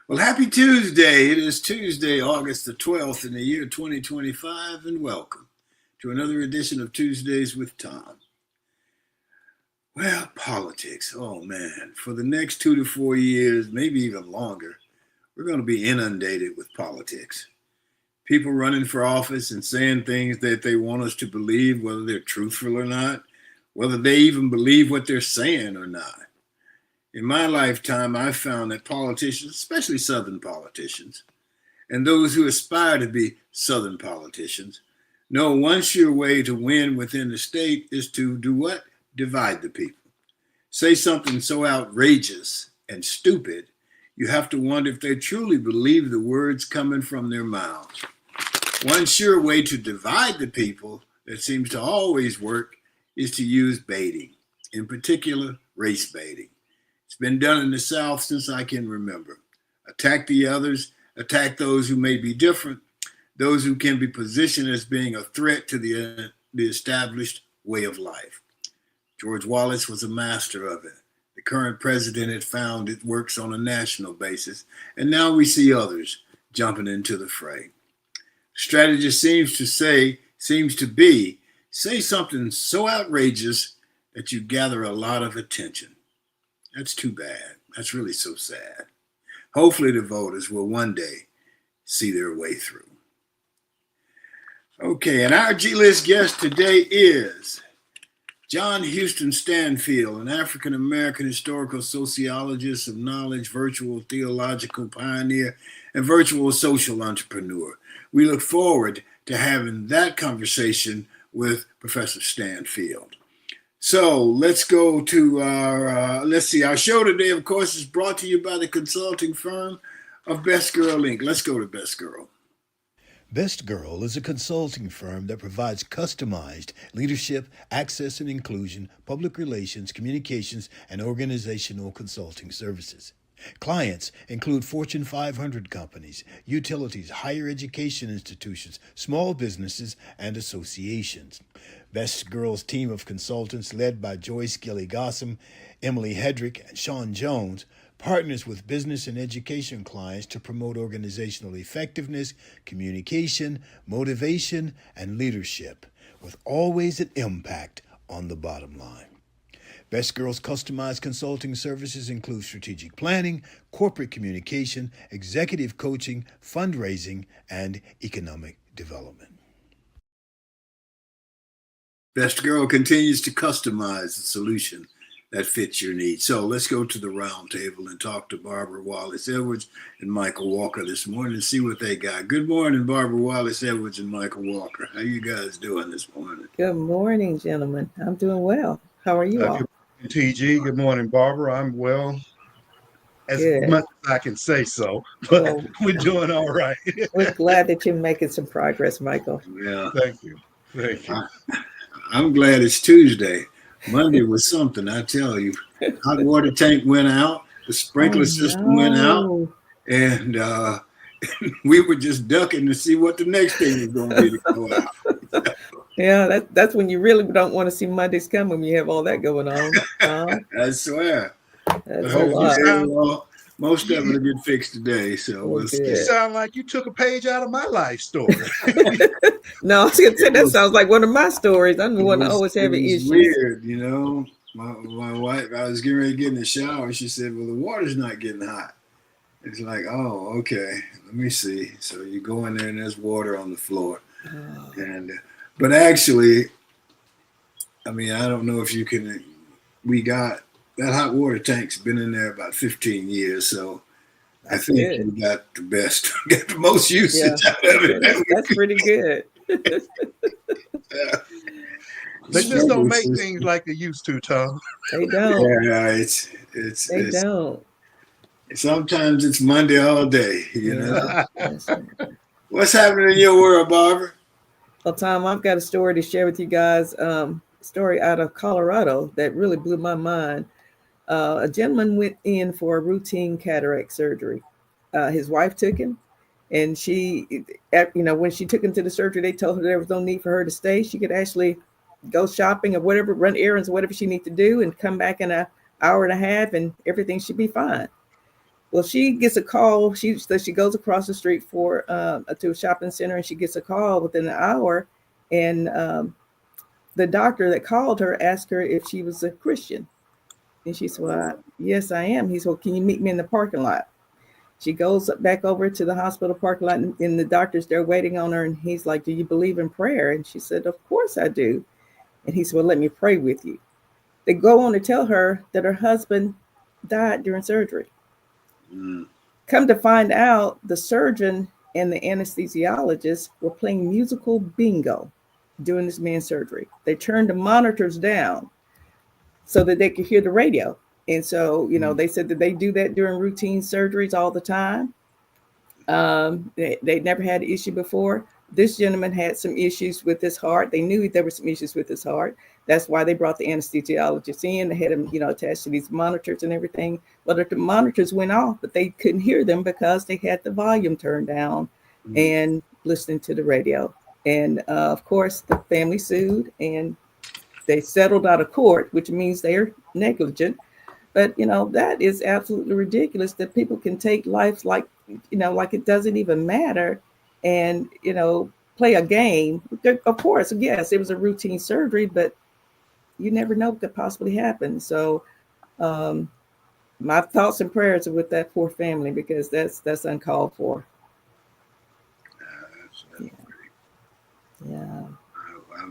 Well, happy Tuesday. It is Tuesday, August the 12th in the year 2025, and welcome to another edition of Tuesdays with Tom. Well, politics. Oh, man. For the next 2 to 4 years, maybe even longer, we're going to be inundated with politics. People running for office and saying things that they want us to believe, whether they're truthful or not, whether they even believe what they're saying or not. In my lifetime, I've found that politicians, especially Southern politicians, and those who aspire to be Southern politicians, know one sure way to win within the state is to do what? Divide the people. Say something so outrageous and stupid, you have to wonder if they truly believe the words coming from their mouths. One sure way to divide the people that seems to always work is to use baiting, in particular, race baiting. It's been done in the South since I can remember. Attack the others, attack those who may be different, those who can be positioned as being a threat to the established way of life. George Wallace was a master of it. The current president had found it works on a national basis, and now we see others jumping into the fray. Strategy seems to be, say something so outrageous that you gather a lot of attention. That's too bad. That's really so sad. Hopefully the voters will one day see their way through. Okay, and our G-List guest today is John Houston Stanfield, an African-American historical sociologist of knowledge, virtual theological pioneer, and virtual social entrepreneur. We look forward to having that conversation with Professor Stanfield. So let's go to our show today, of course, is brought to you by the consulting firm of Best Girl Inc. Let's go to Best Girl. Best Girl is a consulting firm that provides customized leadership, access and inclusion, public relations, communications, and organizational consulting services. Clients include Fortune 500 companies, utilities, higher education institutions, small businesses, and associations. Best Girl's team of consultants, led by Joyce Gilly-Gossam, Emily Hedrick, and Sean Jones, partners with business and education clients to promote organizational effectiveness, communication, motivation, and leadership, with always an impact on the bottom line. Best Girl's customized consulting services include strategic planning, corporate communication, executive coaching, fundraising, and economic development. Best Girl continues to customize the solution that fits your needs. So let's go to the round table and talk to Barbara Wallace Edwards and Michael Walker this morning and see what they got. Good morning, Barbara Wallace Edwards and Michael Walker. How you guys doing this morning? Good morning, gentlemen. I'm doing well. How are you all? Good morning, TG. Good morning, Barbara. I'm well, as much as I can say so, but we're doing all right. We're glad that you're making some progress, Michael. Yeah. Thank you. I'm glad it's Tuesday. Monday was something, I tell you. Hot water tank went out, the sprinkler system went out, and we were just ducking to see what the next thing was going to be to go out. Yeah, that's when you really don't want to see Mondays come when you have all that going on. I swear. That's a lot. Most of it will get fixed today. So you sound like you took a page out of my life story. No, I was going to say that sounds like one of my stories. I'm the one that always having issues. Weird, you know. My wife, I was getting ready to get in the shower. She said, well, the water's not getting hot. It's like, oh, okay. Let me see. So you go in there and there's water on the floor. But actually, I mean, I don't know if you can, that hot water tank's been in there about 15 years, so I think you got the best, got the most usage out of it. That's pretty good. They just don't make things like they used to, Tom. They don't. Yeah, they don't. Sometimes it's Monday all day, you know. What's happening in your world, Barbara? Well, Tom, I've got a story to share with you guys. Story out of Colorado that really blew my mind. A gentleman went in for a routine cataract surgery. His wife took him, and she, when she took him to the surgery, they told her there was no need for her to stay. She could actually go shopping or whatever, run errands or whatever she needs to do, and come back in an hour and a half, and everything should be fine. Well, she gets a call. She goes across the street to a shopping center, and she gets a call within an hour. And the doctor that called her asked her if she was a Christian. And she said, well, yes, I am. He said, well, can you meet me in the parking lot? She goes back over to the hospital parking lot, and the doctor's there waiting on her. And he's like, do you believe in prayer? And she said, of course I do. And he said, well, let me pray with you. They go on to tell her that her husband died during surgery. Come to find out, the surgeon and the anesthesiologist were playing musical bingo during this man's surgery. They turned the monitors down so that they could hear the radio. And so, they said that they do that during routine surgeries all the time. They never had an issue before. This gentleman had some issues with his heart. They knew there were some issues with his heart. That's why they brought the anesthesiologist in. They had him, attached to these monitors and everything. But the monitors went off, but they couldn't hear them because they had the volume turned down and listening to the radio. And of course, the family sued and they settled out of court, which means they're negligent. But, that is absolutely ridiculous that people can take life like it doesn't even matter and, play a game. Of course, yes, it was a routine surgery, but you never know what could possibly happen. So my thoughts and prayers are with that poor family because that's uncalled for. Yeah. I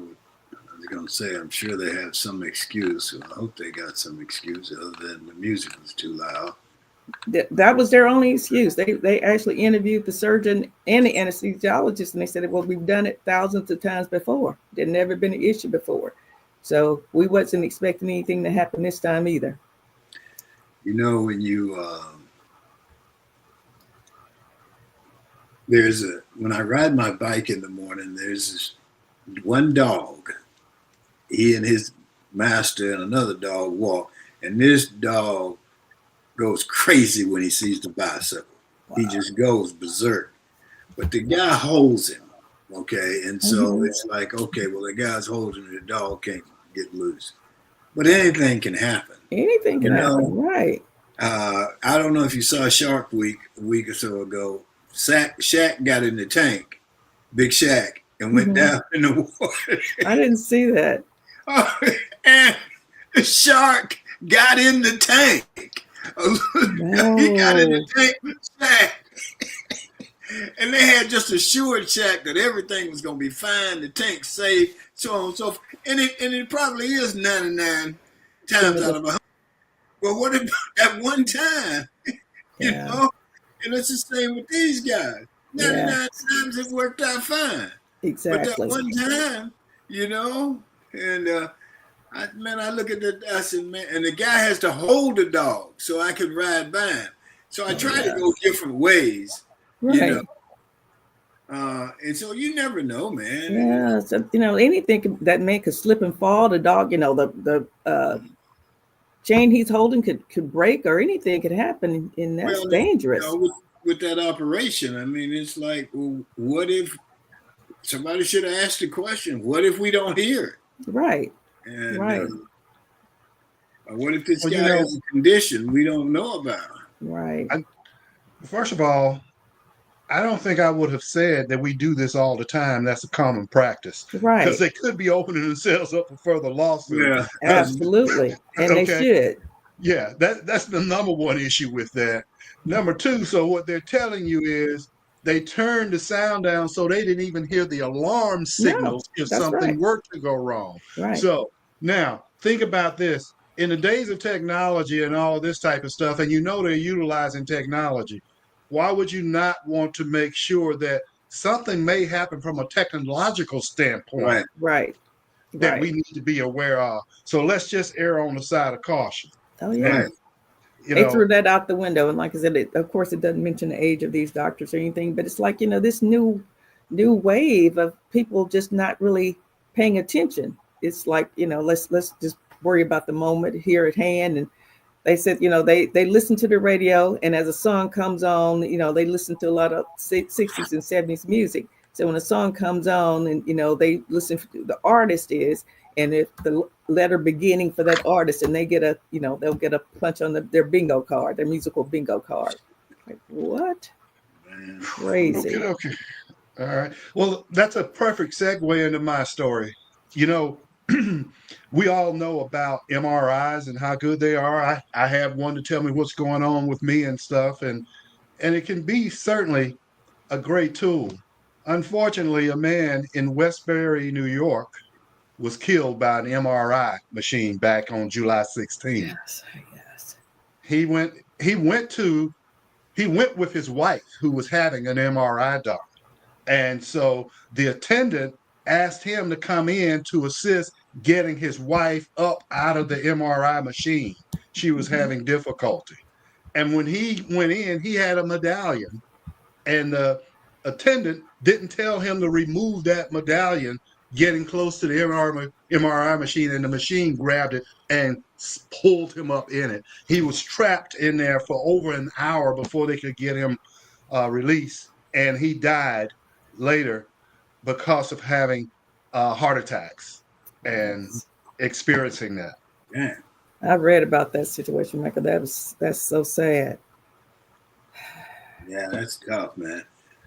was going to say, I'm sure they have some excuse. I hope they got some excuse other than the music was too loud. That was their only excuse. They actually interviewed the surgeon and the anesthesiologist, and they said, well, we've done it thousands of times before. There'd never been an issue before. So we wasn't expecting anything to happen this time either. When you, when I ride my bike in the morning, there's this one dog. He and his master and another dog walk, and this dog goes crazy when he sees the bicycle. Wow. He just goes berserk. But the guy holds him, okay? And so it's like, okay, well, the guy's holding him, the dog can't get loose. But anything can happen. Anything can happen, right. I don't know if you saw Shark Week a week or so ago. Shaq got in the tank, Big Shaq, and went down in the water. I didn't see that. And the shark got in the tank. No. He got in the tank with Shaq. And they had just assured Shaq that everything was going to be fine, the tank's safe, so on and so forth. And it probably is 99 times out of 100. Well, what about that one time? You know? And it's the same with these guys. 99 times it worked out fine. Exactly. But that one time, and I look at that, I said, man, and the guy has to hold the dog so I can ride by him. So I try to go different ways, right. And so you never know, man. Yeah, so anything that man could slip and fall. The dog, the chain he's holding could break, or anything could happen, and that's dangerous. With that operation, I mean, it's like, well, what if somebody should have asked the question? What if we don't hear it? Right. And, right. What if this guy has a condition we don't know about? Right. First of all, I don't think I would have said that we do this all the time. That's a common practice. Right. Because they could be opening themselves up for further lawsuits. Yeah, absolutely. And they should. Yeah, that's the number one issue with that. Number two, so what they're telling you is they turned the sound down so they didn't even hear the alarm signals if something were to go wrong. Right. So now think about this. In the days of technology and all this type of stuff, and they're utilizing technology, why would you not want to make sure that something may happen from a technological standpoint? Right. That we need to be aware of. So let's just err on the side of caution. Oh, yeah. And, they threw that out the window. And like I said, of course, it doesn't mention the age of these doctors or anything, but it's like, this new wave of people just not really paying attention. It's like, let's just worry about the moment here at hand. And they said, they listen to the radio, and as a song comes on, they listen to a lot of 60s and 70s music. So when a song comes on and, they listen to the artist is, and if the letter beginning for that artist, and they get they'll get a punch on their bingo card, their musical bingo card. Like, what? Man. Crazy. Okay. All right. Well, that's a perfect segue into my story. You know, we all know about MRIs and how good they are. I have one to tell me what's going on with me and stuff, and it can be certainly a great tool. Unfortunately, a man in Westbury, New York, was killed by an MRI machine back on July 16th. Yes, yes. He went he went to he went with his wife who was having an MRI done. And so the attendant asked him to come in to assist getting his wife up out of the MRI machine. She was Mhm. having difficulty. And when he went in, he had a medallion, and the attendant didn't tell him to remove that medallion getting close to the MRI machine, and the machine grabbed it and pulled him up in it. He was trapped in there for over an hour before they could get him released, and he died later because of having heart attacks and Yes. experiencing that. Yeah. I read about that situation, Michael. That's so sad. Yeah, that's tough, man.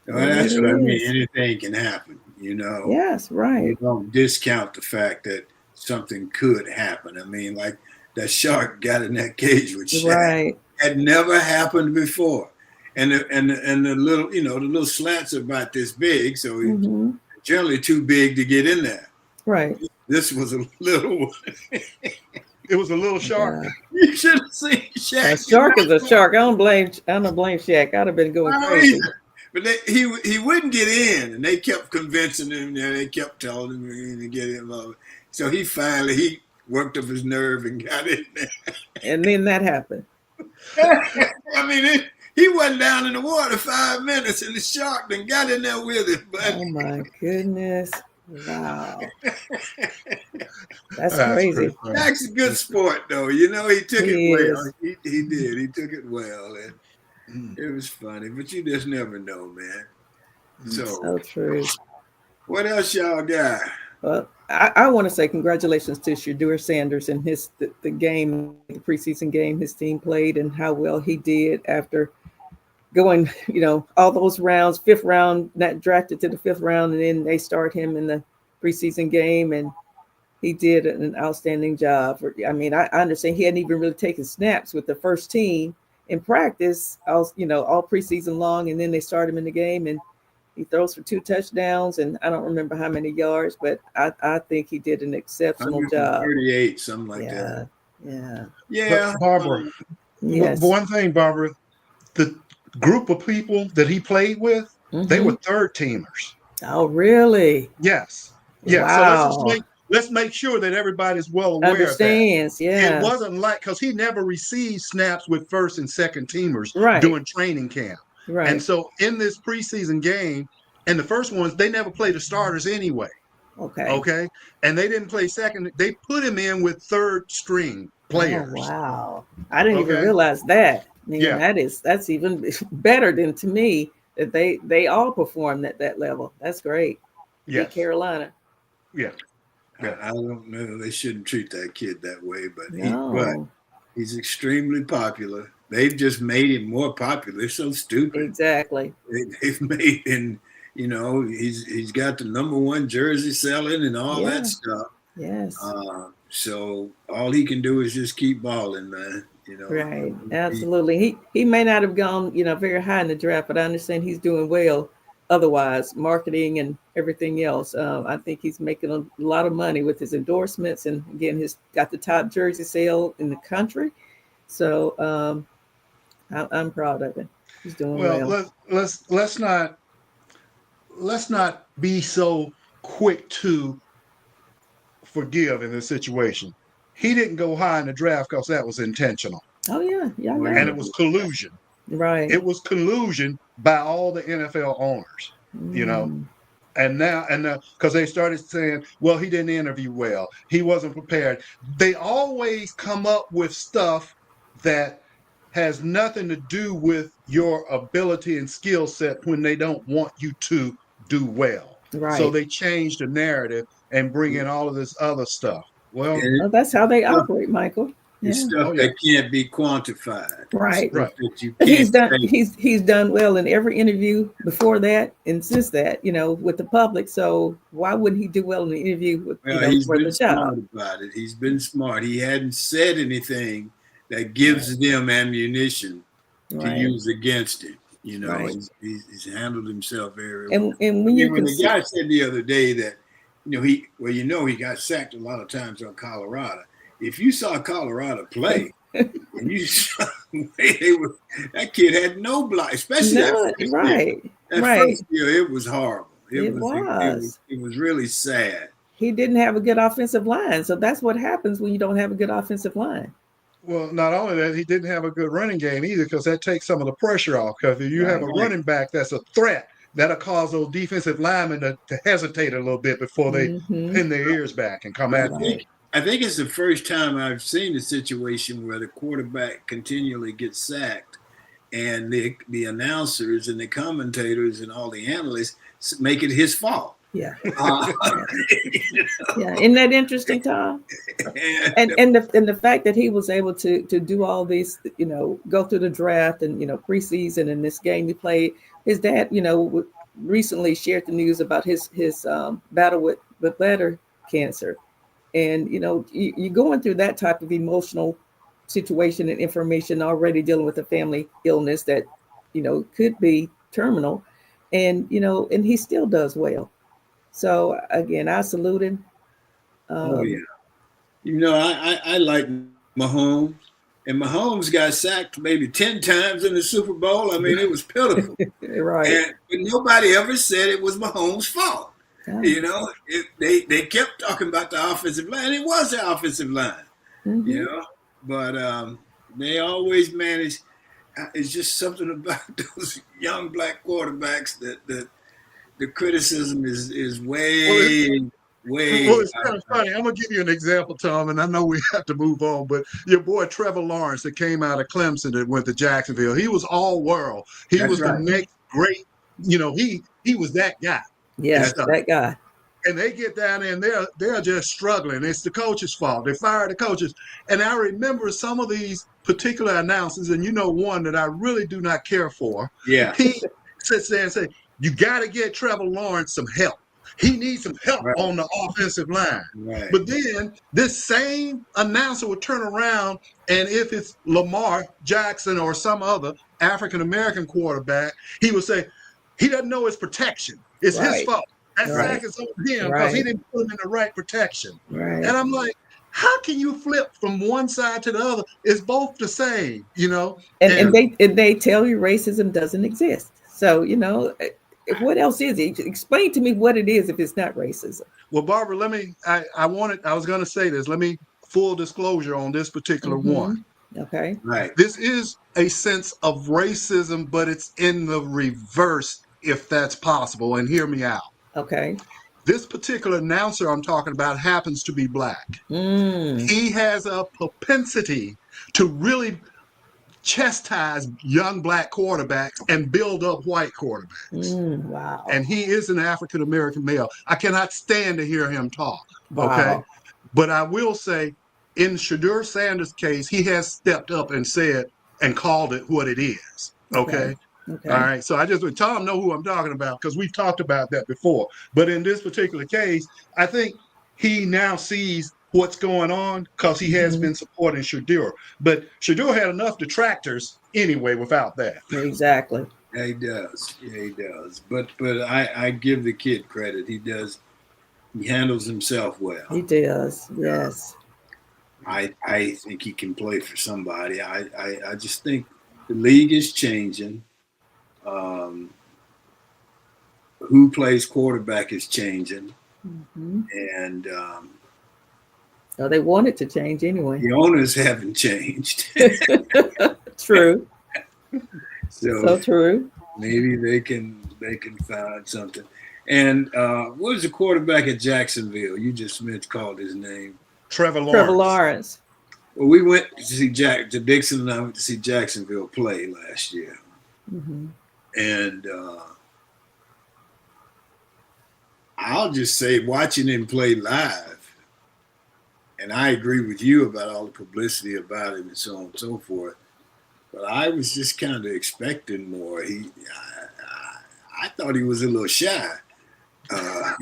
Well, It that's really what I mean. is. Anything can happen, you know. Yes, You right. don't discount the fact that something could happen. I mean, like that shark got in that cage with Shaq. Right. Had never happened before. And the little, the little slats are about this big, so it's Hmm. generally too big to get in there. Right. This was a little one. It was a little shark. Yeah. You should have seen A Shaq. shark is a shark. I don't blame Shaq. I'd have been going I don't crazy. either. But he wouldn't get in, and they kept convincing him. They kept telling him to get in. So he finally worked up his nerve and got in there. And then that happened. I mean, he wasn't down in the water 5 minutes, and the shark then got in there with him. But Oh my goodness. Wow. That's That's crazy. pretty funny. Shaq's a good sport, though. He took He it well. is. He did. He took it well, and it was funny. But you just never know, man. So, So true. what else y'all got? Well, I want to say congratulations to Shadur Sanders and the game, the preseason game his team played, and how well he did after going, all those rounds, fifth round, not drafted to the fifth round, and then they start him in the preseason game, and he did an outstanding job. I mean, I understand he hadn't even really taken snaps with the first team in practice, all preseason long, and then they start him in the game, and he throws for 2 touchdowns, and I don't remember how many yards, but I think he did an exceptional job. 138, something like that. Yeah. Yeah. But Barbara, Yes. one thing, Barbara, the group of people that he played with, they were third teamers. Oh, really? Yes. Yeah. Wow. So let's make sure that everybody's well aware Understands. of that. Yeah. It wasn't like, because he never received snaps with first and second teamers Right. during training camp. Right. And so in this preseason game, and the first ones, they never played the starters anyway. Okay. And they didn't play second. They put him in with third string players. Oh, wow. I didn't even realize that. Man, Yeah. That's even better than, to me, that they all performed at that level. That's great. Yes. Carolina. Yeah. I don't know. They shouldn't treat that kid that way, but No. he's extremely popular. They've just made him more popular. They're so stupid. Exactly. They've made him, he's got the #1 jersey selling and all that stuff. Yes. So all he can do is just keep balling, man. Right. Absolutely. He may not have gone, very high in the draft, but I understand he's doing well otherwise, marketing and everything else. I think he's making a lot of money with his endorsements, and again, he's got the top jersey sale in the country. So I'm proud of him. He's doing well. Let's not be so quick to forgive in this situation. He didn't go high in the draft because that was intentional. Oh yeah, And it was collusion. Right. It was collusion by all the NFL owners, And now, because they started saying, well, he didn't interview well, he wasn't prepared. They always come up with stuff that has nothing to do with your ability and skill set when they don't want you to do well. Right. So they change the narrative and bring in all of this other stuff. Well, that's how they operate, Michael. It's Yeah. stuff Oh, yeah. that can't be quantified. Right. Stuff Right. that you But can't say. he's done well in every interview before that and since that, with the public. So why wouldn't he do well in the interview with, Well, he's for been the job? smart about it. He's been smart. He hadn't said anything that gives them ammunition to Right. use against him. Right. He's handled himself very well. And I when you mean, when the consider, guy said the other day that, he got sacked a lot of times on Colorado. If you saw Colorado play, and you saw the way that kid had no block, especially that no, first year. right, That right. first year, it was horrible. It was. It was really sad. He didn't have a good offensive line. So that's what happens when you don't have a good offensive line. Well, not only that, he didn't have a good running game either, because that takes some of the pressure off. Because if you have a Right. running back that's a threat, that'll cause those defensive linemen to hesitate a little bit before they pin their ears back and come at you. I think it's the first time I've seen a situation where the quarterback continually gets sacked, and the announcers and the commentators and all the analysts make it his fault. Yeah. Yeah. Isn't that interesting, Tom? And the fact that he was able to do all these, go through the draft and preseason and this game he played. His dad, recently shared the news about his battle with bladder cancer, and you're going through that type of emotional situation and information already, dealing with a family illness that could be terminal, and and he still does well. So again, I salute him. Oh yeah. I like Mahomes, and Mahomes got sacked maybe 10 times in the Super Bowl. I mean, it was pitiful. Right. But nobody ever said it was Mahomes' fault. Yeah. They kept talking about the offensive line. It was the offensive line, but they always managed. It's just something about those young black quarterbacks that the criticism is way. Well, it's kind of funny. I'm gonna give you an example, Tom, and I know we have to move on. But your boy Trevor Lawrence, that came out of Clemson, that went to Jacksonville, he was all world. He was the next great. He was that guy. Yes, that guy. And they get down there and they're just struggling. It's the coach's fault. They fire the coaches. And I remember some of these particular announcers, and one that I really do not care for. Yeah. He sits there and says, "You got to get Trevor Lawrence some help. He needs some help on the offensive line." Right. But then this same announcer would turn around, and if it's Lamar Jackson or some other African-American quarterback, he would say, "He doesn't know his protection. It's his fault. That sack is on him because he didn't put him in the right protection." Right. And I'm like, how can you flip from one side to the other? It's both the same, And they tell you racism doesn't exist. So, what else is it? Explain to me what it is if it's not racism. Well, Barbara, I was going to say this. Let me full disclosure on this particular one. Okay. Right. This is a sense of racism, but it's in the reverse, if that's possible. And hear me out. Okay. This particular announcer I'm talking about happens to be black. He has a propensity to really chastise young black quarterbacks and build up white quarterbacks. Wow. And he is an African-American male. I cannot stand to hear him talk. Wow. Okay. But I will say, in Shadur Sanders' case, he has stepped up and said and called it what it is. Okay. Okay. All right. So Tom know who I'm talking about, because we've talked about that before. But in this particular case, I think he now sees what's going on because he has been supporting Shadur. But Shadur had enough detractors anyway without that. Exactly. Yeah, he does. Yeah, he does. But I give the kid credit. He does. He handles himself well. He does. Yes. I think he can play for somebody. I just think the league is changing. Who plays quarterback is changing. And they want it to change anyway. The owners haven't changed. True. So true. Maybe they can find something. And what was the quarterback at Jacksonville? You just called his name. Trevor Lawrence. Well, we went to see Dixon and I went to see Jacksonville play last year. And I'll just say, watching him play live, and I agree with you about all the publicity about it and so on and so forth. But I was just kind of expecting more. I thought he was a little shy. I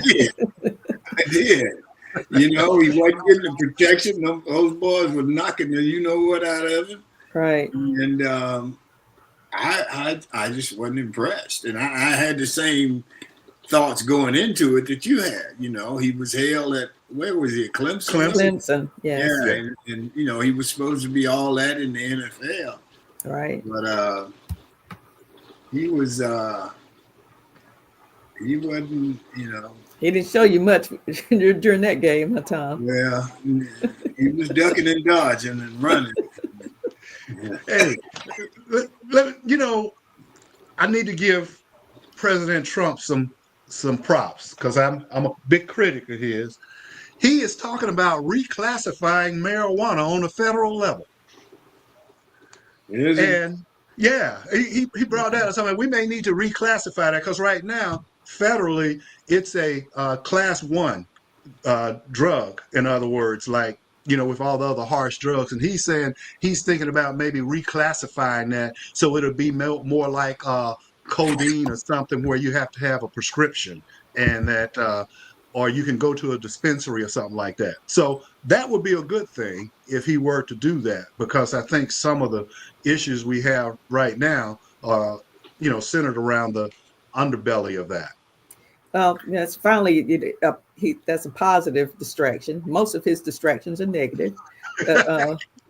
did. I did. You know, he wasn't getting the protection. Those boys were knocking the you know what out of him. Right. And I just wasn't impressed. And I had the same thoughts going into it that you had. You know, he was hailed at, where was he, at Clemson? Clemson, yes. Yeah, and you know, he was supposed to be all that in the NFL. Right. But he wasn't, you know. He didn't show you much during that game, huh, Tom? Well, he was ducking and dodging and running. Hey, you know, I need to give President Trump some props because I'm a big critic of his. He is talking about reclassifying marijuana on a federal level. And yeah, he brought that up. Something we may need to reclassify that because right now, federally, it's a class 1 drug. In other words, like, you know, with all the other harsh drugs. And he's saying he's thinking about maybe reclassifying that so it'll be more like codeine or something where you have to have a prescription and that, or you can go to a dispensary or something like that. So that would be a good thing if he were to do that, because I think some of the issues we have right now are, you know, centered around the underbelly of that. Well, yes, finally, that's a positive distraction. Most of his distractions are negative.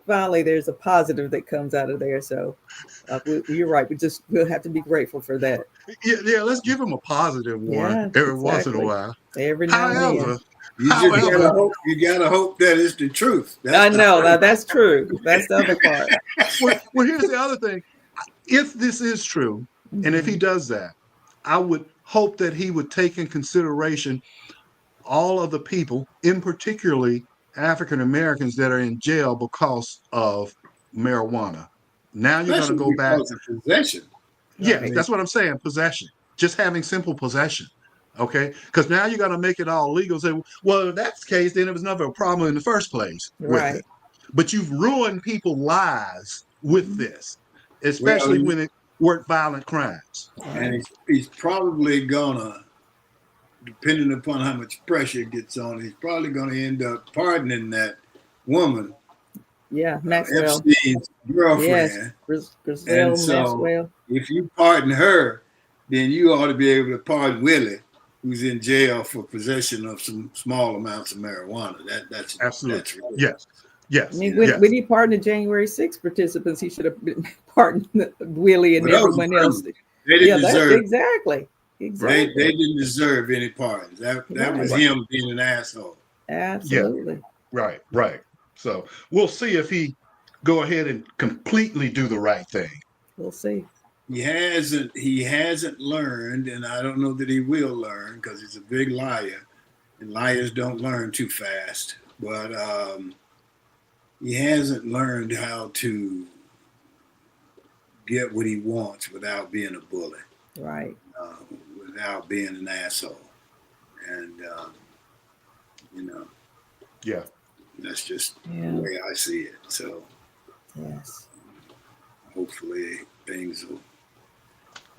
Finally, there's a positive that comes out of there. So you're right. We'll have to be grateful for that. Yeah, let's give him a positive one once in a while. Every now and then. You gotta hope that it's the truth. I know that's true. That's the other part. Well, here's the other thing. If this is true, and if he does that, I would hope that he would take in consideration all of the people, in particularly African Americans, that are in jail because of marijuana. Now you're going to go back to possession. Yeah, that's what I'm saying. Possession, just having simple possession. Okay, because now you're going to make it all legal. Say, well, if that's the case, then it was never a problem in the first place. Right. With it. But you've ruined people's lives with this, especially when it worked violent crimes. And he's probably gonna, depending upon how much pressure gets on, he's probably gonna end up pardoning that woman. Yeah, Maxwell. Epstein's girlfriend. Yes, Grizel Maxwell. If you pardon her, then you ought to be able to pardon Willie, who's in jail for possession of some small amounts of marijuana. That's absolutely. That's Yes. I mean, when he pardoned the January 6th participants, he should have been pardoned Willie and everyone else. They didn't deserve exactly. They didn't deserve any pardons. That was him being an asshole. Absolutely. Yeah. Right. So we'll see if he go ahead and completely do the right thing. We'll see. He hasn't learned, and I don't know that he will learn because he's a big liar, and liars don't learn too fast. But he hasn't learned how to get what he wants without being a bully. Right. Without being an asshole. And, yeah, that's just the way I see it. So, yes, hopefully things will,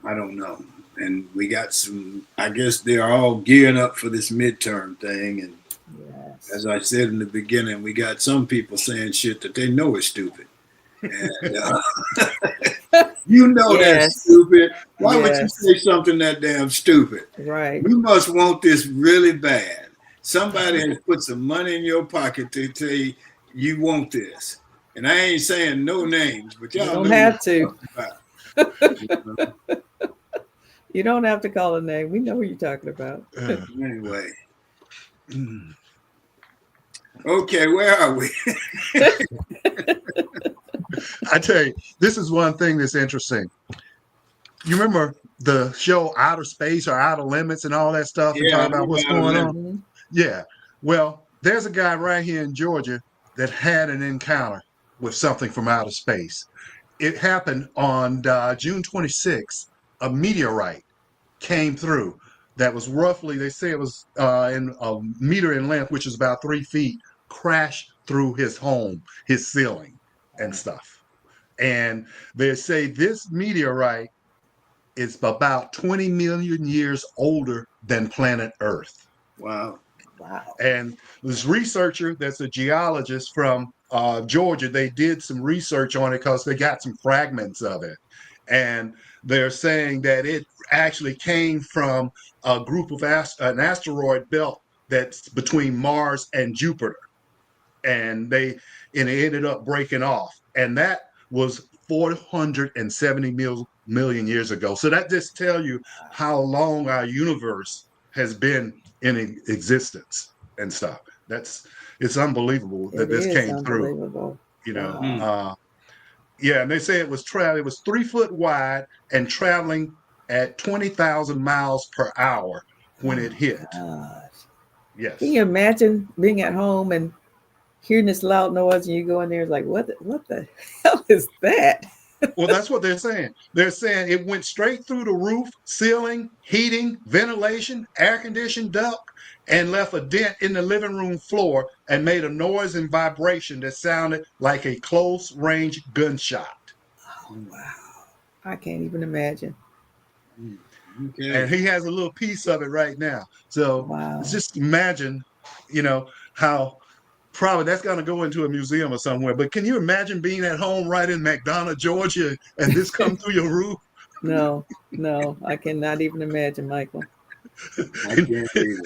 I don't know. And we got some, I guess they're all gearing up for this midterm thing. And as I said in the beginning, we got some people saying shit that they know is stupid. And, you know that's stupid. Why would you say something that damn stupid? Right. You must want this really bad. Somebody has put some money in your pocket to tell you want this. And I ain't saying no names, but y'all don't have to. About. You don't have to call a name. We know who you're talking about. Anyway. Okay, where are we? I tell you, this is one thing that's interesting. You remember the show Outer Space or Outer Limits and all that stuff and talk about what's going on? Mm-hmm. Yeah. Well, there's a guy right here in Georgia that had an encounter with something from outer space. It happened on June 26th. A meteorite came through. that was roughly, they say it was in a meter in length, which is about 3 feet, crashed through his home, his ceiling and stuff. And they say this meteorite is about 20 million years older than planet Earth. Wow. Wow. And this researcher that's a geologist from Georgia, they did some research on it because they got some fragments of it. And they're saying that it actually came from a group of an asteroid belt that's between Mars and Jupiter. And it ended up breaking off. And that was 470 million years ago. So that just tells you how long our universe has been in existence and stuff. It's unbelievable that this came through. You know, Wow. yeah, and they say it was 3 foot wide and traveling at 20,000 miles per hour when it hit. Gosh. Yes. Can you imagine being at home and hearing this loud noise and you go in there, it's like, what the hell is that? Well, that's what they're saying. They're saying it went straight through the roof, ceiling, heating, ventilation, air conditioned duct, and left a dent in the living room floor and made a noise and vibration that sounded like a close range gunshot. Oh, wow. I can't even imagine. Okay. And he has a little piece of it right now. So Wow. just imagine, how probably that's going to go into a museum or somewhere. But can you imagine being at home right in McDonough, Georgia, and this come through your roof? No, I cannot even imagine, Michael. I can't either.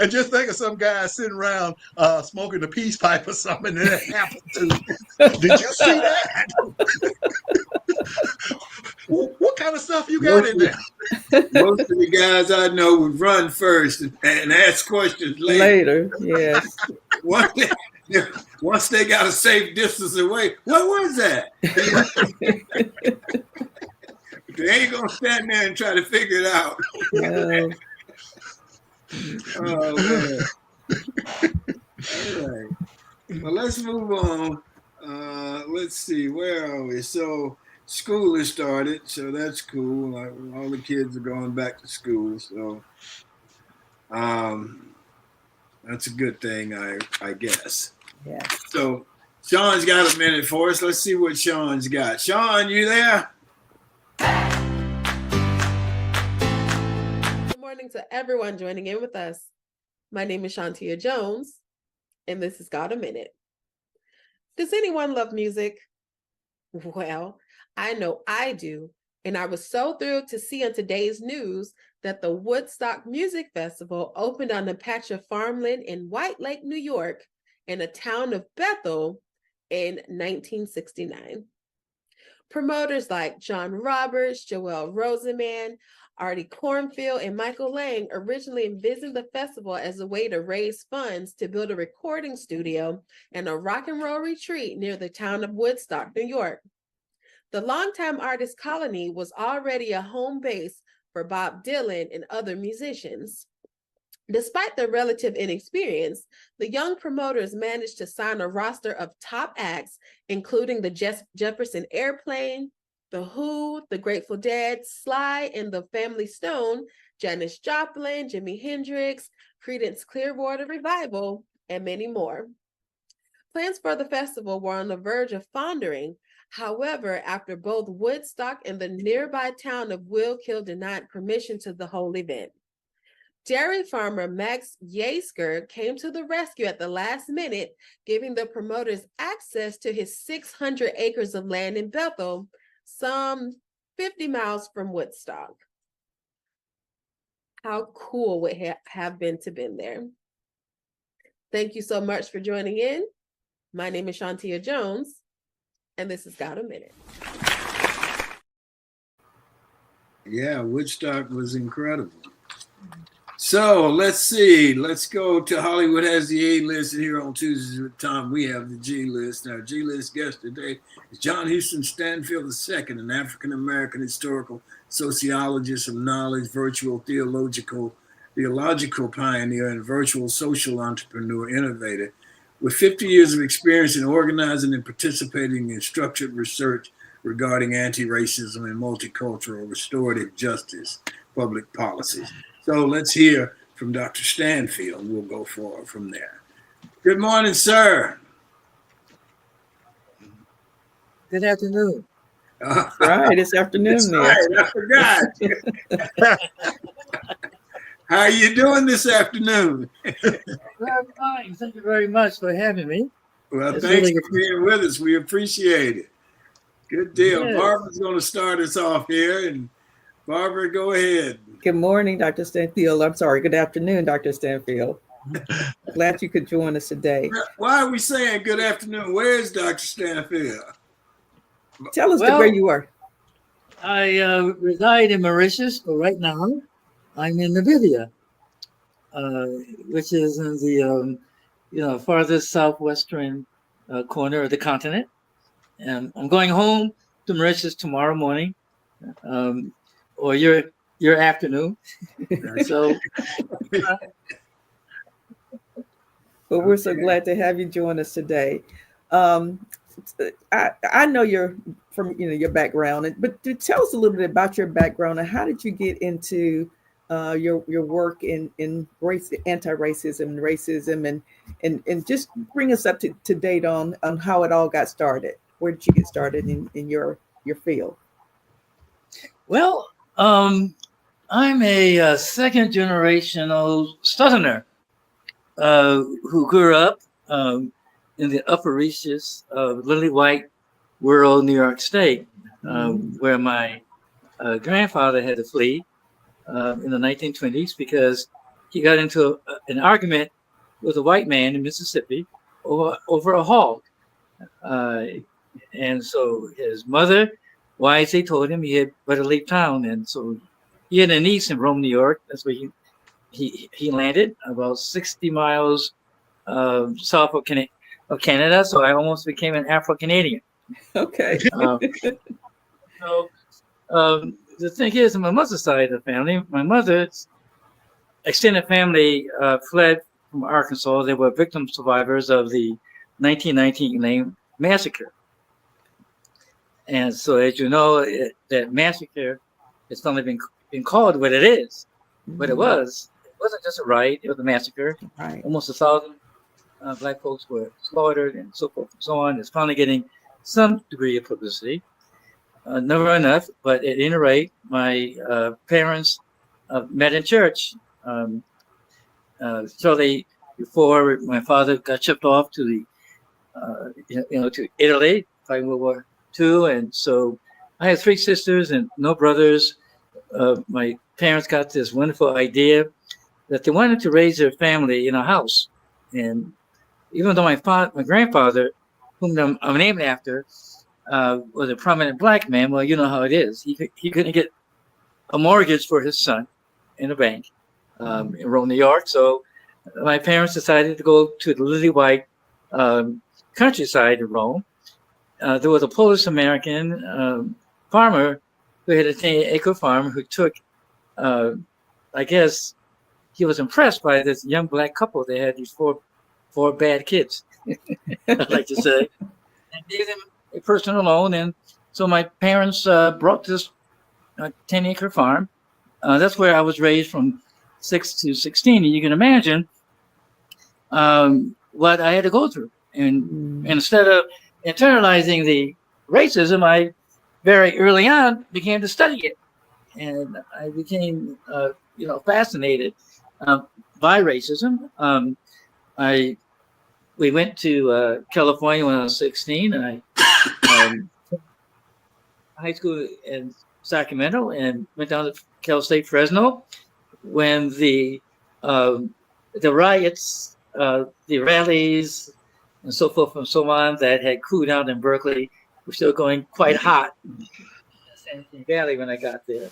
And just think of some guy sitting around smoking a peace pipe or something and that happened to. Did you see that? What kind of stuff you got in there? Most of the guys I know would run first and ask questions later. Yes. Once they got a safe distance away, what was that? They ain't gonna stand there and try to figure it out. No. Oh man. All right. Well, let's move on. Let's see, where are we? So school has started, so that's cool. Like, all the kids are going back to school, so that's a good thing, I guess. Yeah. So Sean's got a minute for us. Let's see what Sean's got. Sean, you there? Good morning to everyone joining in with us. My name is Shantia Jones, and this is Got a Minute. Does anyone love music? Well, I know I do, and I was so thrilled to see on today's news that the Woodstock Music Festival opened on a patch of farmland in White Lake, New York, in the town of Bethel in 1969. Promoters like John Roberts, Joel Rosenman, Artie Cornfield, and Michael Lang originally envisioned the festival as a way to raise funds to build a recording studio and a rock and roll retreat near the town of Woodstock, New York. The longtime artist colony was already a home base for Bob Dylan and other musicians. Despite their relative inexperience, the young promoters managed to sign a roster of top acts, including the Jefferson Airplane, The Who, The Grateful Dead, Sly and the Family Stone, Janis Joplin, Jimi Hendrix, Creedence Clearwater Revival, and many more. Plans for the festival were on the verge of foundering. However, after both Woodstock and the nearby town of Willkill denied permission to the whole event, dairy farmer Max Yasker came to the rescue at the last minute, giving the promoters access to his 600 acres of land in Bethel, some 50 miles from Woodstock. How cool would it have been to been there? Thank you so much for joining in. My name is Shantia Jones, and this has Got a Minute. Yeah, Woodstock was incredible. So let's see. Let's go to Hollywood Has the A-List, and here on Tuesdays with Tom, we have the G-List. Our G-List guest today is John Houston Stanfield II, an African-American historical sociologist of knowledge, virtual theological pioneer, and virtual social entrepreneur innovator with 50 years of experience in organizing and participating in structured research regarding anti-racism and multicultural restorative justice public policies. So let's hear from Dr. Stanfield. We'll go forward from there. Good morning, sir. Good afternoon. Right, it's afternoon there. Right, I forgot. How are you doing this afternoon? Well, I'm fine. Thank you very much for having me. Well, It's thanks really for being with us. We appreciate it. Good deal. Yes. Barbara's going to start us off here. And Barbara, go ahead. Good morning, Dr. Stanfield. I'm sorry. Good afternoon, Dr. Stanfield. Glad you could join us today. Why are we saying good afternoon? Where is Dr. Stanfield? Tell us Well, where you are. I reside in Mauritius, but right now I'm in Namibia, which is in the farthest southwestern corner of the continent. And I'm going home to Mauritius tomorrow morning, or your afternoon. So. But we're so glad to have you join us today. I know you're from your background, but tell us a little bit about your background and how did you get into your work in race, anti-racism and racism, and just bring us up to date on how it all got started. Where did you get started in your field? Well, I'm a second generational Southerner who grew up in the Upper Reaches of Lily White World, New York State, where my grandfather had to flee in the 1920s because he got into an argument with a white man in Mississippi over a hog. And so his mother wisely told him he had better leave town. And so he had a niece in Rome, New York. That's where he landed about 60 miles south of Canada. So I almost became an Afro-Canadian. Okay. The thing is, on my mother's side of the family, my mother's extended family fled from Arkansas. They were victim survivors of the 1919 Lane massacre. And so, as you know, that massacre has only been called what it is. But it wasn't just a riot, it was a massacre. Right. Almost 1,000 Black folks were slaughtered and so forth and so on. It's finally getting some degree of publicity. Never enough, but at any rate, my parents met in church shortly before my father got shipped off to to Italy, fighting World War II. And so I had 3 sisters and no brothers. My parents got this wonderful idea that they wanted to raise their family in a house. And even though my grandfather, whom I'm named after, was a prominent Black man, well, you know how it is. He couldn't get a mortgage for his son in a bank in Rome, New York. So my parents decided to go to the Lily White countryside in Rome. There was a Polish-American farmer who had a 10-acre farm who took, I guess, he was impressed by this young Black couple. They had these four bad kids, I like to say, and gave them a personal loan. And so my parents brought this 10-acre farm. That's where I was raised from 6 to 16. And you can imagine what I had to go through. And instead of internalizing the racism, I very early on began to study it. And I became, fascinated by racism. We went to California when I was 16, and I high school in Sacramento, and went down to Cal State Fresno when the riots, the rallies, and so forth and so on that had cooled down in Berkeley were still going quite hot in San Joaquin Valley when I got there.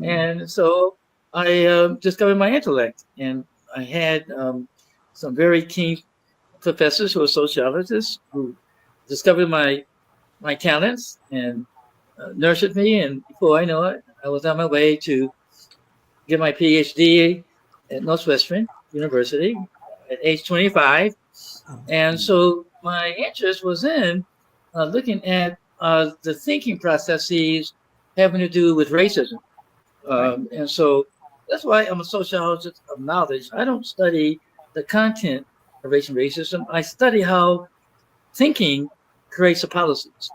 And so I discovered my intellect, and I had some very keen professors who were sociologists who discovered my talents and nurtured me. And before I know it, I was on my way to get my PhD at Northwestern University at age 25. And so my interest was in looking at the thinking processes having to do with racism. And so that's why I'm a sociologist of knowledge. I don't study the content of race and racism. I study how thinking creates the policies.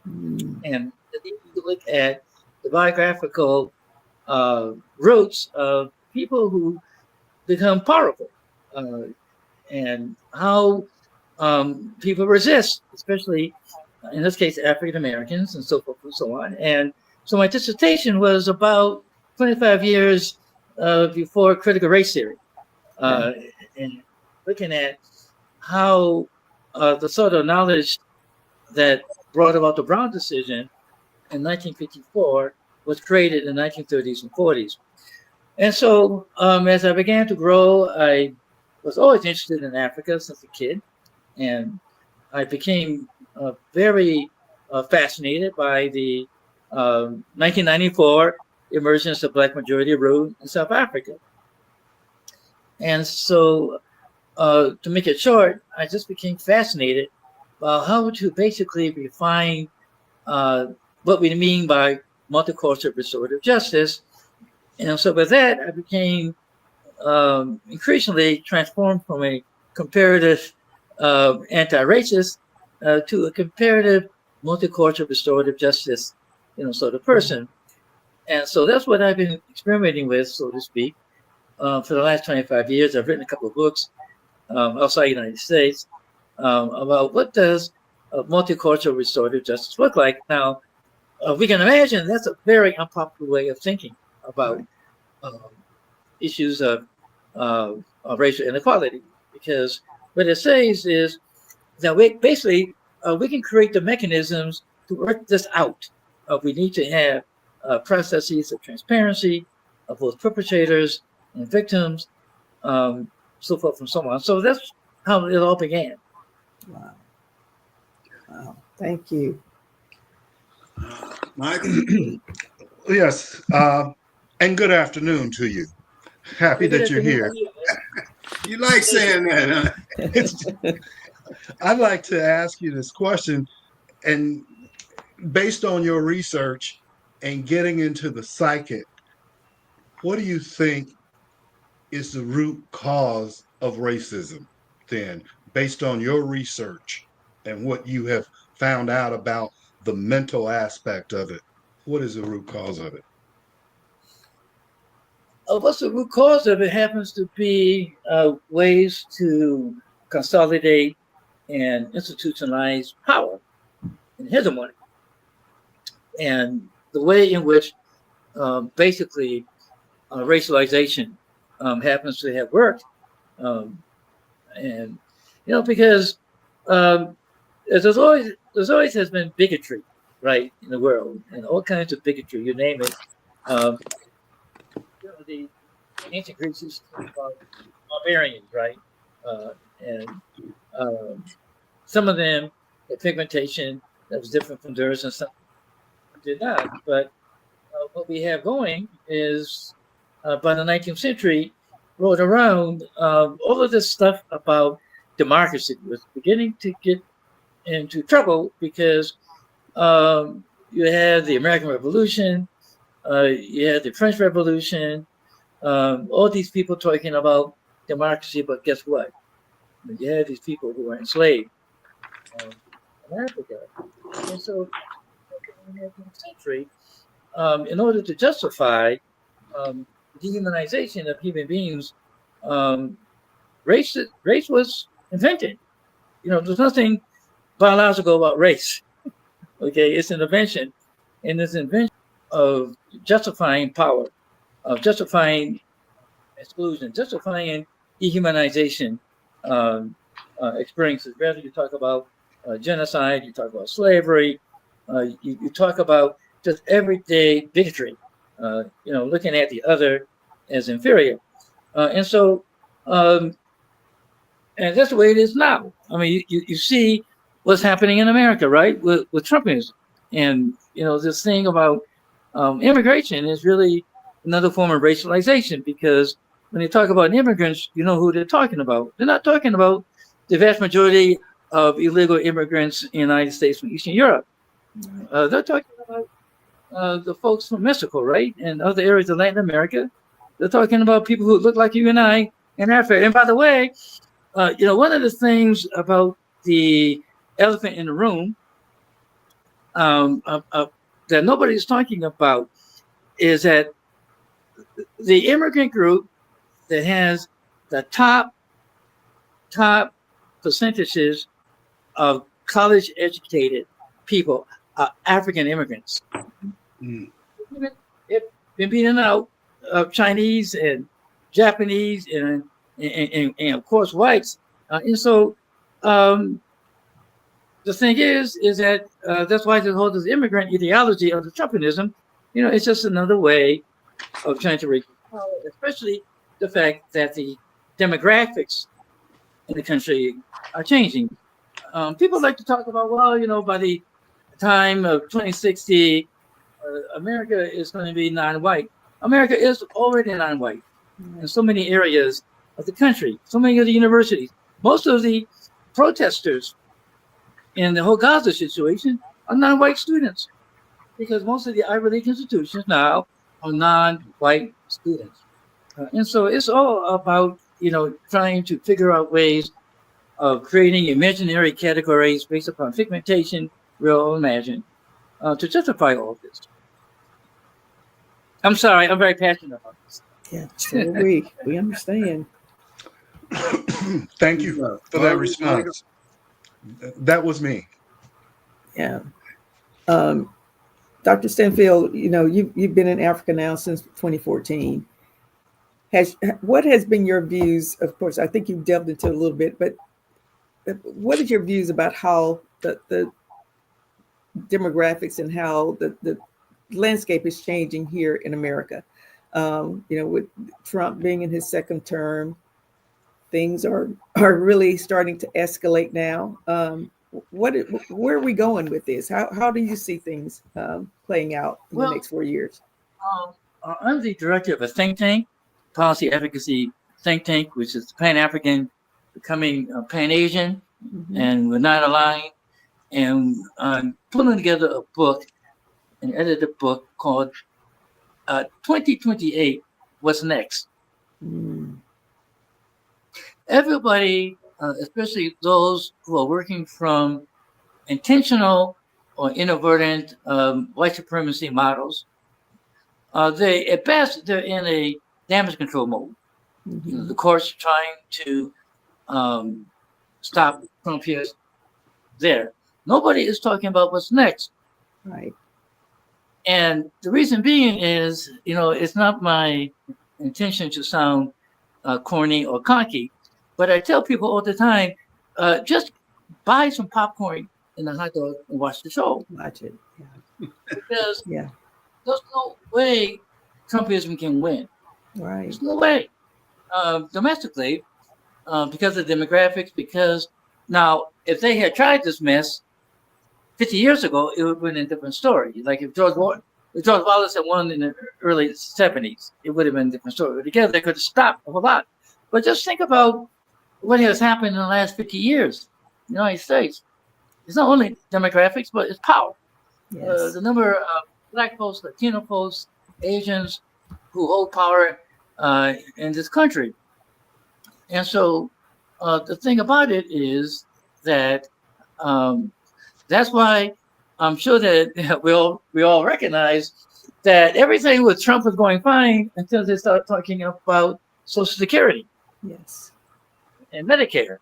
And then you look at the biographical roots of people who become powerful and how people resist, especially in this case, African Americans and so forth and so on. And so my dissertation was about 25 years before critical race theory, and looking at how the sort of knowledge that brought about the Brown decision in 1954 was created in the 1930s and 40s. And so as I began to grow, I was always interested in Africa since a kid. And I became very fascinated by the 1994 emergence of Black majority rule in South Africa. And so to make it short, I just became fascinated by how to basically refine what we mean by multicultural restorative justice. And so with that, I became increasingly transformed from a comparative anti-racist to a comparative multicultural restorative justice, sort of person. And so that's what I've been experimenting with, so to speak, for the last 25 years. I've written a couple of books outside the United States about what does multicultural restorative justice look like. Now, we can imagine that's a very unpopular way of thinking about issues of racial inequality, because what it says is that we can create the mechanisms to work this out. We need to have processes of transparency of both perpetrators and victims, so forth and so on. So that's how it all began. Wow. Thank you. Michael? Yes. And good afternoon to you. Happy that you're here. You like saying that, huh? I'd like to ask you this question, and based on your research and getting into the psychic, what do you think is the root cause of racism then, based on your research and what you have found out about the mental aspect of it? What is the root cause of it? What's the root cause of it happens to be ways to consolidate and institutionalize power and hegemony. And the way in which basically racialization happens to have worked. And, because there's always has been bigotry, right, in the world, and all kinds of bigotry, you name it. The ancient Greeks used to talk about barbarians, right? And some of them had pigmentation that was different from theirs, and some did not. But what we have going is by the 19th century, rolled around, all of this stuff about democracy was beginning to get into trouble because you had the American Revolution, you had the French Revolution, all these people talking about democracy, but guess what? You had these people who were enslaved in Africa. And so in the 19th century, in order to justify dehumanization of human beings, race was invented. There's nothing biological about race. Okay, it's an invention, and this invention of justifying power, of justifying exclusion, justifying dehumanization experiences. Whether you talk about genocide, you talk about slavery, you talk about just everyday bigotry, looking at the other as inferior. And so, and that's the way it is now. I mean, you see what's happening in America, right, with Trumpism. And, this thing about immigration is really another form of racialization, because when they talk about immigrants, you know who they're talking about. They're not talking about the vast majority of illegal immigrants in the United States from Eastern Europe. They're talking about the folks from Mexico, right, and other areas of Latin America they're talking about people who look like you and I in Africa. And by the way, one of the things about the elephant in the room that nobody's talking about is that the immigrant group that has the top percentages of college educated people are African immigrants. Mm. It's been beaten out of Chinese and Japanese and of course whites. And so the thing is that that's why this whole immigrant ideology of the Trumpism, it's just another way of trying to reach power, especially the fact that the demographics in the country are changing. People like to talk about, by the time of 2060, America is going to be non-white. America is already non-white in so many areas of the country, so many of the universities. Most of the protesters in the whole Gaza situation are non-white students, because most of the Ivy League institutions now are non-white students. And so it's all about, trying to figure out ways of creating imaginary categories based upon pigmentation, real or imagined, to justify all this. I'm sorry, I'm very passionate about this. Yeah, so we understand. Thank you for that response. That was me. Yeah. Dr. Stanfield, you've been in Africa now since 2014. What has been your views? Of course, I think you've delved into it a little bit, but what is your views about how the demographics and how the landscape is changing here in America? With Trump being in his second term, things are really starting to escalate now. Where are we going with this? How do you see things playing out in the next 4 years? I'm the director of a think tank, policy advocacy think tank, which is Pan-African becoming Pan-Asian, and we're not aligned. And I'm putting together a book, an edited book called 2028, What's Next? Everybody, especially those who are working from intentional or inadvertent white supremacy models, at best, they're in a damage control mode. The court's trying to stop Trump here, there. Nobody is talking about what's next. Right. And the reason being is, it's not my intention to sound corny or cocky, but I tell people all the time, just buy some popcorn and a hot dog and watch the show. Watch it. Yeah. Because there's no way Trumpism can win. Right. There's no way. Domestically, because of demographics, because now, if they had tried this mess 50 years ago, it would have been a different story. Like if George Wallace had won in the early 70s, it would have been a different story. But together, they could have stopped a whole lot. But just think about what has happened in the last 50 years in the United States. It's not only demographics, but it's power. Yes. The number of Black folks, Latino folks, Asians who hold power in this country. And so the thing about it is that that's why I'm sure that we all recognize that everything with Trump was going fine until they started talking about Social Security. Yes. And Medicare.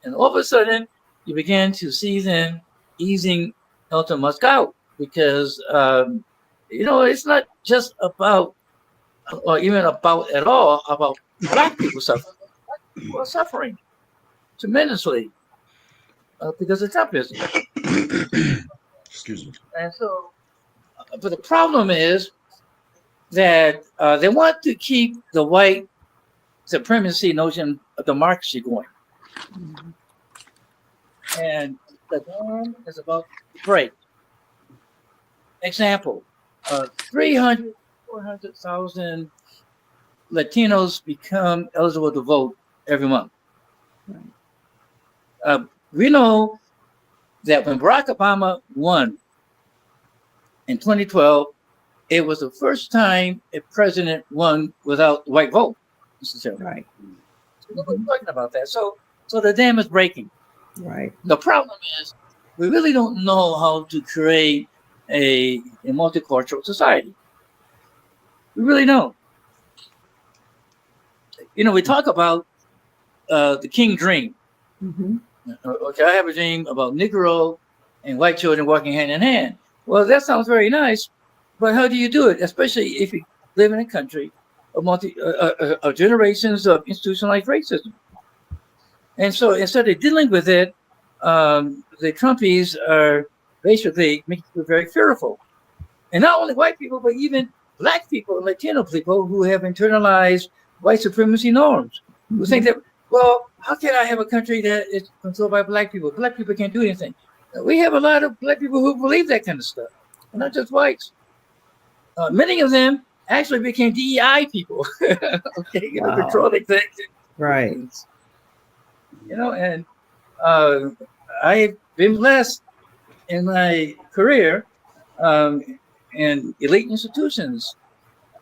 And all of a sudden, you begin to see them easing Elon Musk out because, it's not just about, or even about at all, about Black people suffering. Black people are suffering tremendously because of Trumpism. Excuse me. And so, but the problem is that they want to keep the white supremacy notion of democracy going. And the norm is about to break. Example, 400,000 Latinos become eligible to vote every month. We know that when Barack Obama won in 2012, it was the first time a president won without the white vote necessarily. Right. So nobody's talking about that. So the dam is breaking. Right. The problem is we really don't know how to create a multicultural society. We really don't. We talk about the King dream. Mm-hmm. Okay, I have a dream about Negro and white children walking hand in hand. Well, that sounds very nice, but how do you do it? Especially if you live in a country of generations of institutionalized racism. And so instead of dealing with it, the Trumpies are basically making people very fearful. And not only white people, but even Black people and Latino people who have internalized white supremacy norms, who think that, well, how can I have a country that is controlled by Black people? Black people can't do anything. We have a lot of Black people who believe that kind of stuff, not just whites. Many of them actually became DEI people, okay, Wow. controlling things. Right. And I've been blessed in my career in elite institutions.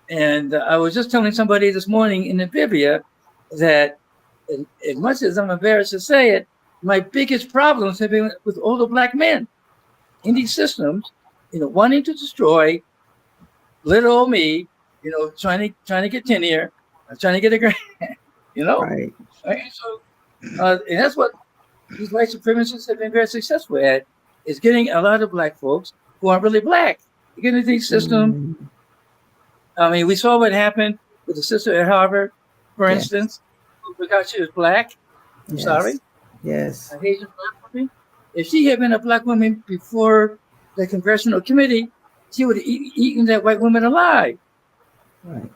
And I was just telling somebody this morning in Namibia that as much as I'm embarrassed to say it, my biggest problems have been with older Black men in these systems, wanting to destroy little old me, trying to get tenure, trying to get a grant, Right. And so, and that's what these white supremacists have been very successful at, is getting a lot of Black folks who aren't really Black. You get into these systems. I mean, we saw what happened with the sister at Harvard, for instance, who forgot she was Black. I'm sorry. Yes. A Asian Black woman. If she had been a Black woman before the congressional committee, she would have eaten that white woman alive. Right.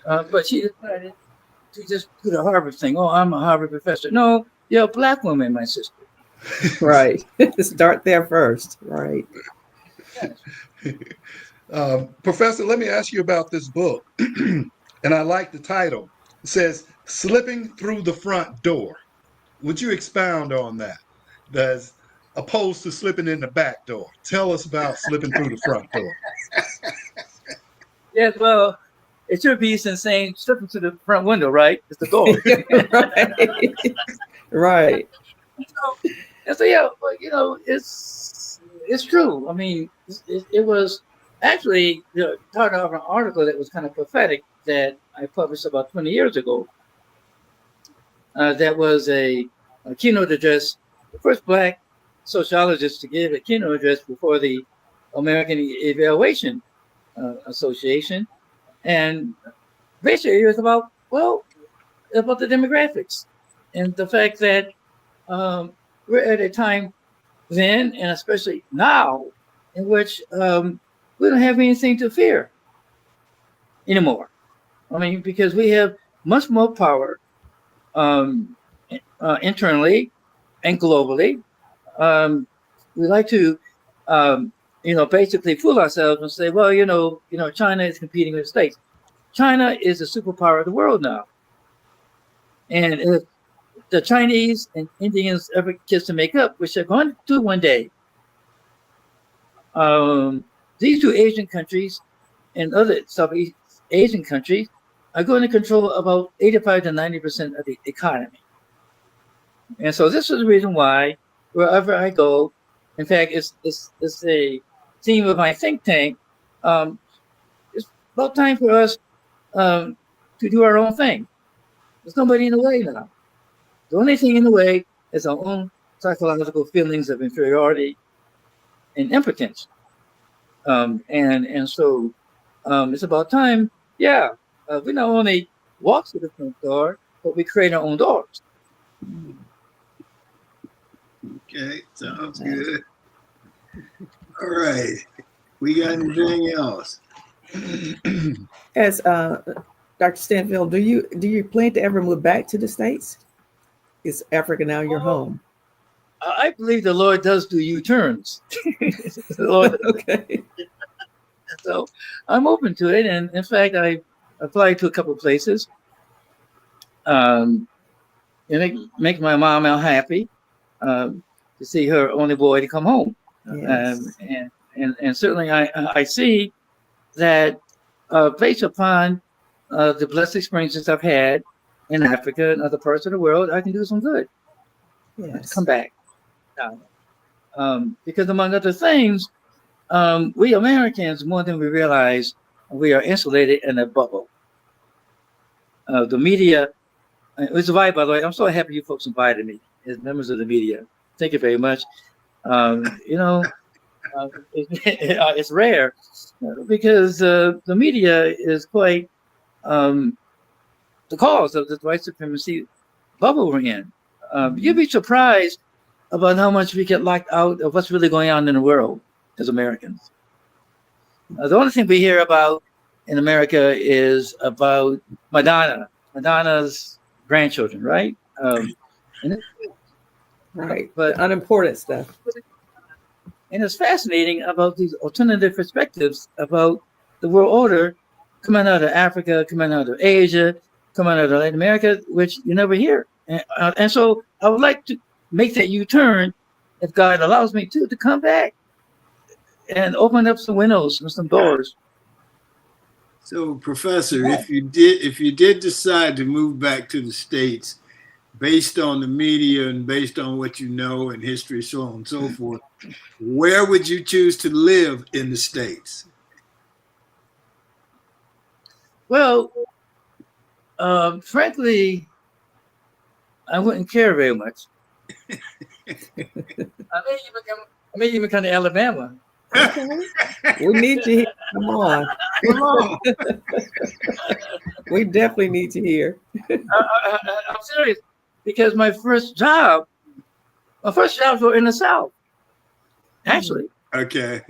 But she decided to just do the Harvard thing. Oh, I'm a Harvard professor. No, you're a Black woman, my sister. Right. Start there first. Right. Professor, let me ask you about this book. And I like the title. It says, Slipping Through the Front Door. Would you expound on that? As opposed to slipping in the back door. Tell us about slipping through the front door. Yes, well, it should be saying slipping to the front window, right? It's the door. Right. So yeah, but it's true. I mean, it was actually part of an article that was kind of prophetic that I published about 20 years ago. That was a keynote address, the first Black sociologist to give a keynote address before the American Evaluation Association, and basically it was about the demographics and the fact that we're at a time then, and especially now, in which we don't have anything to fear anymore. I mean, because we have much more power internally and globally. We like to, basically fool ourselves and say, well, China is competing with the States. China is the superpower of the world now. And if the Chinese and Indians ever get to make up, which they're going to do one day, these two Asian countries and other Southeast Asian countries are going to control about 85 to 90% of the economy. And so this is the reason why wherever I go, in fact, it's a theme of my think tank. It's about time for us to do our own thing. There's nobody in the way now. The only thing in the way is our own psychological feelings of inferiority and impotence. And so it's about time, we not only walk through the front door, but we create our own doors. Okay, sounds good. All right. We got anything else? As Dr. Stanfield, do you plan to ever move back to the States? Is Africa now your home? I believe the Lord does do U-turns. Okay. So I'm open to it. And in fact, I applied to a couple of places. And make my mom out happy to see her only boy to come home. Yes. and certainly I see that based upon the blessed experiences I've had in Africa and other parts of the world, I can do some good. Yes. Come back. Because among other things, we Americans, more than we realize, we are insulated in a bubble. The media, it was invited, by the way. I'm so happy you folks invited me as members of the media. Thank you very much. It's rare because the media is quite the cause of the white supremacy bubble we're in. You'd be surprised about how much we get locked out of what's really going on in the world as Americans. The only thing we hear about in America is about Madonna's grandchildren, right? Right. But The unimportant stuff. And it's fascinating about these alternative perspectives about the world order coming out of Africa, coming out of Asia, coming out of Latin America, which you never hear. And so I would like to make that U-turn, if God allows me to come back and open up some windows and some doors. So, Professor, if you did decide to move back to the States, based on the media and based on what you know and history, so on and so forth, where would you choose to live in the States? Well, frankly, I wouldn't care very much. I may even come to Alabama. Okay. We need you here. Come on. Come on. We definitely need you here. I'm serious, because my first jobs were in the South, actually. Okay.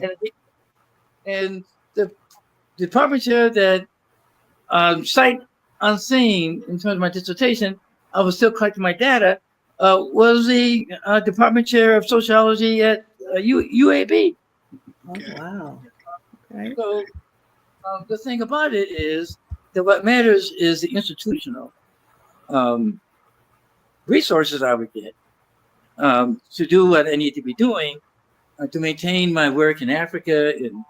And the department chair that sight unseen in terms of my dissertation, I was still collecting my data, was the department chair of sociology at UAB. Oh, wow. Okay. So the thing about it is that what matters is the institutional resources I would get to do what I need to be doing to maintain my work in Africa, in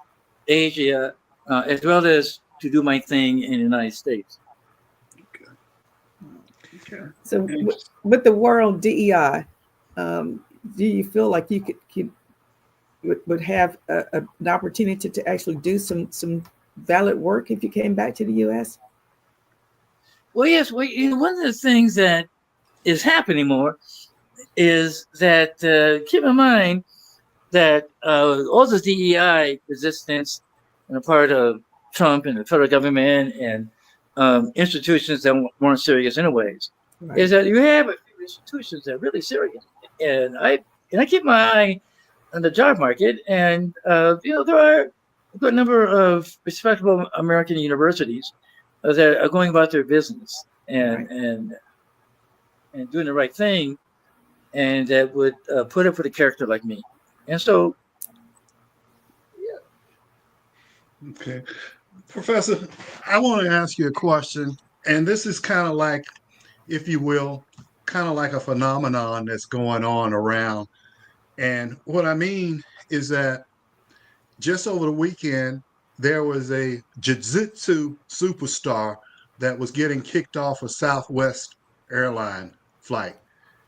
Asia, as well as to do my thing in the United States. Okay. So with the world DEI, do you feel like you would have an opportunity to actually do some valid work if you came back to the U.S.? Well, yes. Well, one of the things that is happening more is that keep in mind that all this DEI resistance on the part of Trump and the federal government and institutions that weren't serious anyways, Right. is that you have a few institutions that are really serious. And I keep my eye on the job market, and there are a good number of respectable American universities that are going about their business and doing the right thing, and that would put up with a character like me. And so, Okay. Professor, I want to ask you a question, and this is kind of like, if you will, kind of like a phenomenon that's going on around. And what I mean is that just over the weekend, there was a jiu-jitsu superstar that was getting kicked off a Southwest airline flight.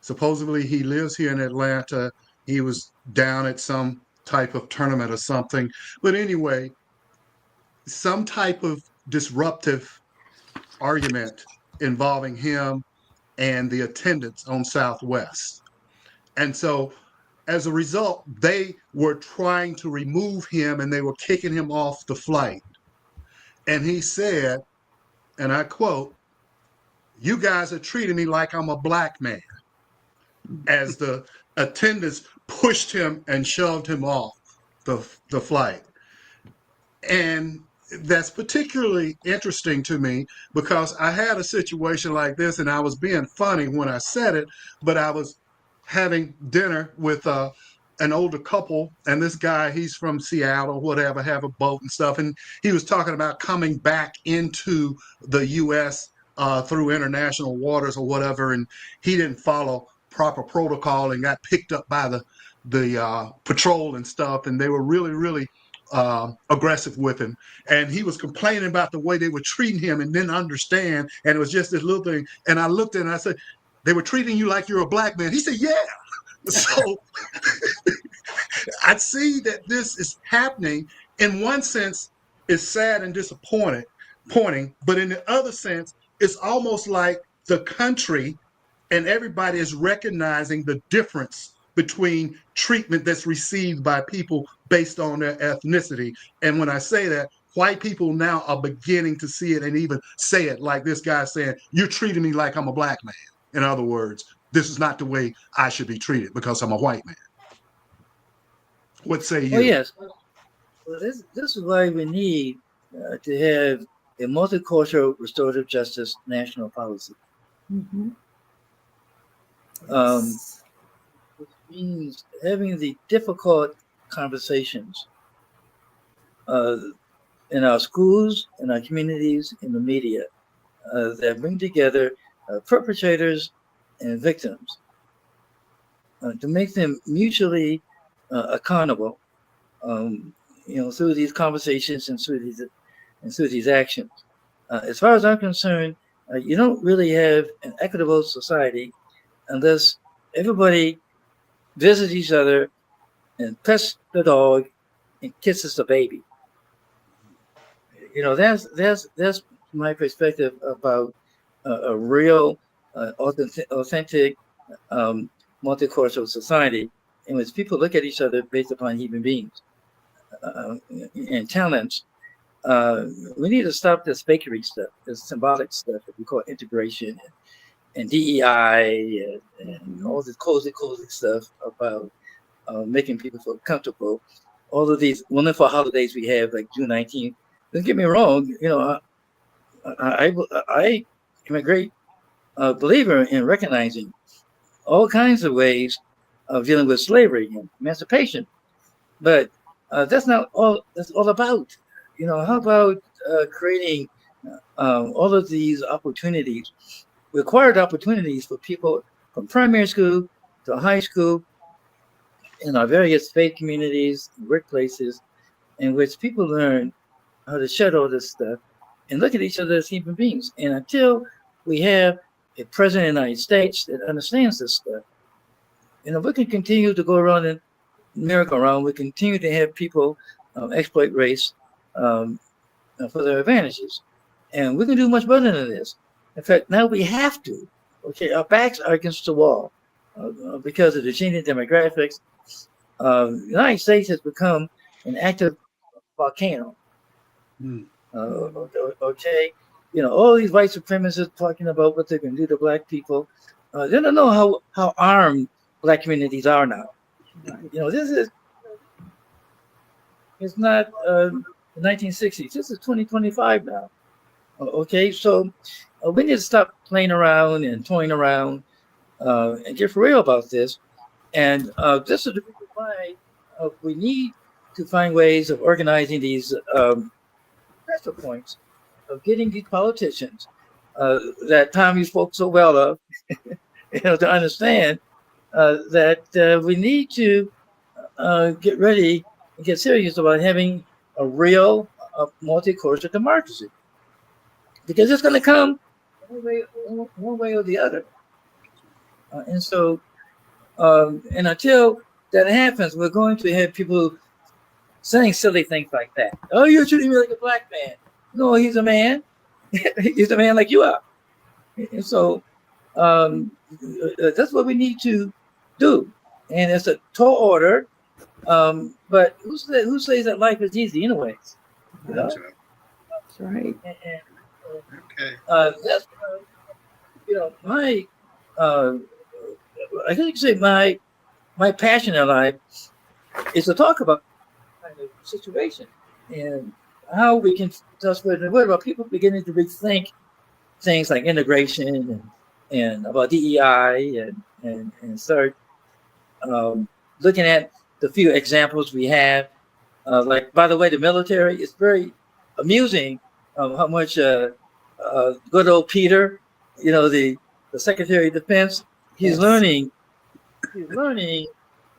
Supposedly he lives here in Atlanta. He was down at some type of tournament or something. But anyway, some type of disruptive argument involving him and the attendants on Southwest. And so as a result, they were trying to remove him and they were kicking him off the flight. And he said, and I quote, "You guys are treating me like I'm a black man," as the attendants pushed him and shoved him off the flight. And that's particularly interesting to me because I had a situation like this, and I was being funny when I said it, but I was having dinner with an older couple, and this guy, he's from Seattle, whatever, have a boat and stuff, and he was talking about coming back into the U.S. Through international waters or whatever, and he didn't follow proper protocol and got picked up by the patrol and stuff, and they were really, really aggressive with him, and he was complaining about the way they were treating him and didn't understand, and it was just this little thing. And I looked at him and I said, "They were treating you like you're a black man." He said, "Yeah." So I see that this is happening. In one sense, it's sad and disappointing, but in the other sense, it's almost like the country and everybody is recognizing the difference between treatment that's received by people based on their ethnicity. And when I say that, white people now are beginning to see it and even say it, like this guy saying, "You're treating me like I'm a black man." In other words, this is not the way I should be treated because I'm a white man. What say you? Oh, yes. Well, this is why we need to have a multicultural restorative justice national policy. Mm-hmm. Which means having the difficult conversations in our schools, in our communities, in the media that bring together perpetrators and victims to make them mutually accountable, through these conversations and through these actions. As far as I'm concerned, you don't really have an equitable society unless everybody visits each other and pets the dog and kisses the baby. That's my perspective about a real, authentic, multicultural society in which people look at each other based upon human beings and talents. We need to stop this fakery stuff, this symbolic stuff that we call integration and DEI and all this cozy stuff about making people feel comfortable. All of these wonderful holidays we have, like June 19th. Don't get me wrong, I am a great believer in recognizing all kinds of ways of dealing with slavery and emancipation, but that's not all. That's all about. How about creating all of these opportunities, required opportunities for people from primary school to high school, in our various faith communities, workplaces, in which people learn how to shed all this stuff and look at each other as human beings. And until we have a president of the United States that understands this stuff, we can continue to go around and merry-go-round. We continue to have people exploit race for their advantages. And we can do much better than this. In fact, now we have to. Okay, our backs are against the wall because of the changing demographics. The United States has become an active volcano. Okay, all these white supremacists talking about what they're going to do to black people. They don't know how armed black communities are now. It's not the 1960s. This is 2025 now. Okay, so we need to stop playing around and toying around and get for real about this. And this is the reason why we need to find ways of organizing these pressure points of getting these politicians that Tommy spoke so well of, to understand that we need to get ready and get serious about having a real multicultural democracy, because it's going to come one way or the other. And so, and until that happens, we're going to have people saying silly things like that. "Oh, you're treating me like a black man." No, he's a man. He's a man like you are. And so that's what we need to do. And it's a tall order. But who says that life is easy anyways? That's right. Okay. That's my I think say my passion in life is to talk about kind of situation and how we can just what about people beginning to rethink things like integration and about DEI and start looking at the few examples we have. Like, by the way, the military is very amusing how much good old Peter, the Secretary of Defense, he's learning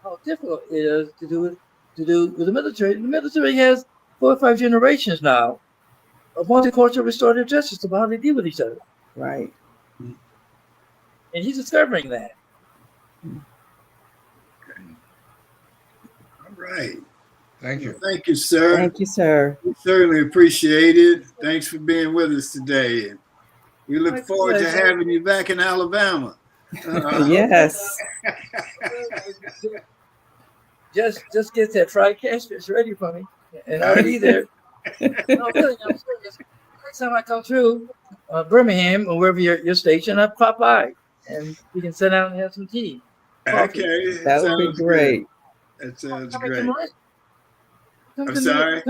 how difficult it is to do to do with the military. The military has 4 or 5 generations now of multicultural restorative justice about how they deal with each other. Right. And he's discovering that. All right. Thank you. Well, thank you, sir. Thank you, sir. We certainly appreciate it. Thanks for being with us today. And we look My forward to pleasure. having you back in Alabama. Yes. Just get that fried catfish ready for me, and I'll be there. No, really, I'm serious. Next time I come through Birmingham or wherever you're stationed, I'll pop by and we can sit down and have some tea. Coffee. Okay. That would be sounds great. good. That sounds Come great. I'm sorry?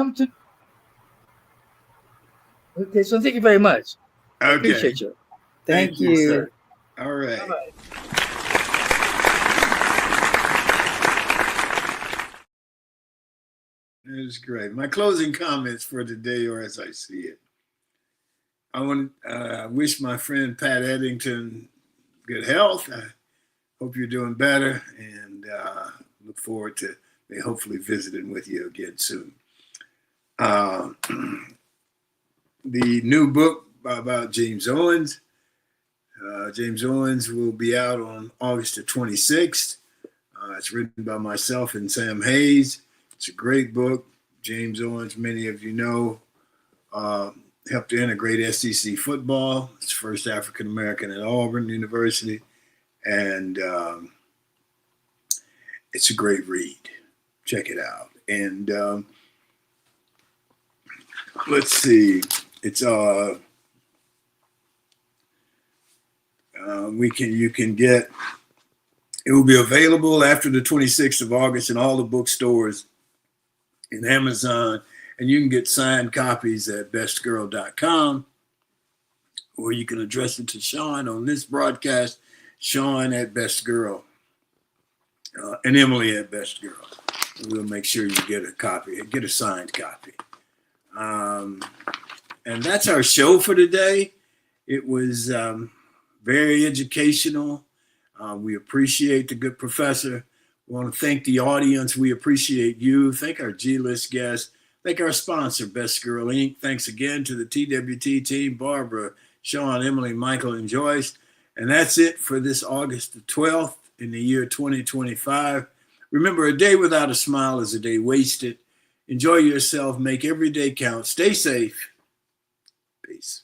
Okay, so thank you very much. I Okay. appreciate you. Thank you. sir. All right. Bye-bye. That is great. My closing comments for today, or as I see it, I want to wish my friend Pat Eddington good health. I hope you're doing better, and look forward to hopefully visiting with you again soon. The new book about James Owens. James Owens will be out on August the 26th. It's written by myself and Sam Hayes. It's a great book. James Owens, many of you know, helped to integrate SEC football. It's first African American at Auburn University. And it's a great read. Check it out. And let's see. It's you can get it will be available after the 26th of August in all the bookstores and Amazon, and you can get signed copies at bestgirl.com, or you can address it to Sean on this broadcast, Sean at bestgirl, and Emily at bestgirl. We'll make sure you get a copy, get a signed copy. And that's our show for today. It was very educational. We appreciate the good professor. We want to thank the audience. We appreciate you. Thank our G-List guests. Thank our sponsor, Best Girl Inc. Thanks again to the TWT team, Barbara, Sean, Emily, Michael, and Joyce. And that's it for this August the 12th in the year 2025. Remember, a day without a smile is a day wasted. Enjoy yourself. Make every day count. Stay safe. Peace.